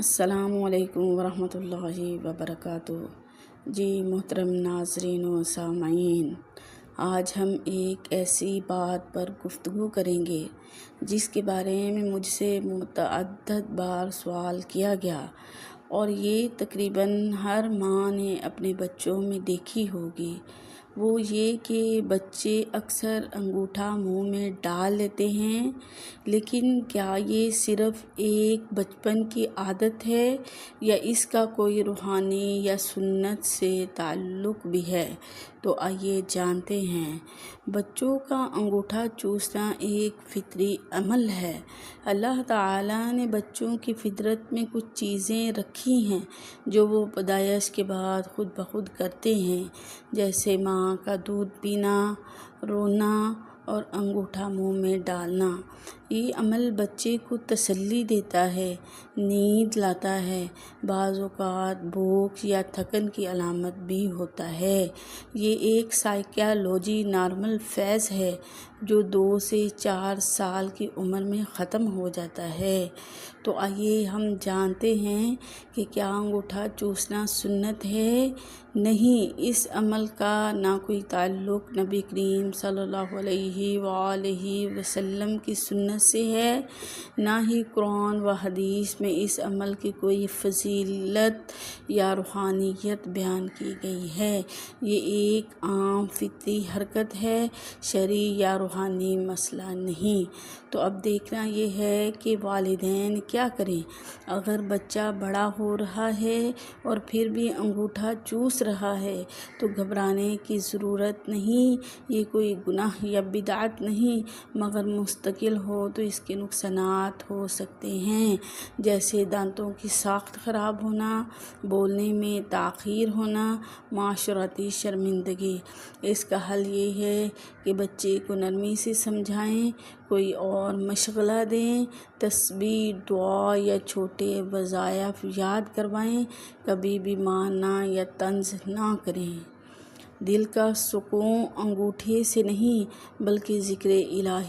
السلام علیکم ورحمۃ اللہ وبرکاتہ۔ جی محترم ناظرین و سامعین، آج ہم ایک ایسی بات پر گفتگو کریں گے جس کے بارے میں مجھ سے متعدد بار سوال کیا گیا، اور یہ تقریباً ہر ماں نے اپنے بچوں میں دیکھی ہوگی۔ وہ یہ کہ بچے اکثر انگوٹھا منہ میں ڈال لیتے ہیں، لیکن کیا یہ صرف ایک بچپن کی عادت ہے یا اس کا کوئی روحانی یا سنت سے تعلق بھی ہے؟ تو آئیے جانتے ہیں۔ بچوں کا انگوٹھا چوسنا ایک فطری عمل ہے۔ اللہ تعالیٰ نے بچوں کی فطرت میں کچھ چیزیں رکھی ہیں جو وہ پیدائش کے بعد خود بخود کرتے ہیں، جیسے ماں کا دودھ پینا، رونا اور انگوٹھا منہ میں ڈالنا۔ یہ عمل بچے کو تسلی دیتا ہے، نیند لاتا ہے، بعض اوقات بھوک یا تھکن کی علامت بھی ہوتا ہے۔ یہ ایک سائیکالوجی نارمل فیز ہے جو 2 سے 4 سال کی عمر میں ختم ہو جاتا ہے۔ تو آئیے ہم جانتے ہیں کہ کیا انگوٹھا چوسنا سنت ہے؟ نہیں، اس عمل کا نہ کوئی تعلق نبی کریم صلی اللہ علیہ وآلہ وسلم کی سنت سے ہے، نہ ہی قرآن و حدیث میں اس عمل کی کوئی فضیلت یا روحانیت بیان کی گئی ہے۔ یہ ایک عام فطری حرکت ہے، شرعی یا روحانی مسئلہ نہیں۔ تو اب دیکھنا یہ ہے کہ والدین کیا کریں۔ اگر بچہ بڑا ہو رہا ہے اور پھر بھی انگوٹھا چوس رہا ہے تو گھبرانے کی ضرورت نہیں۔ یہ کوئی گناہ یا بدعت نہیں، مگر مستقل ہو تو اس کے نقصانات ہو سکتے ہیں، جیسے دانتوں کی ساخت خراب ہونا، بولنے میں تاخیر ہونا، معاشرتی شرمندگی۔ اس کا حل یہ ہے کہ بچے کو نرمی سے سمجھائیں، کوئی اور مشغلہ دیں، تسبیح، دعا یا چھوٹے وظائف یاد کروائیں، کبھی بھی مارنا یا طنز نہ کریں۔ دل کا سکون انگوٹھے سے نہیں بلکہ ذکر الہی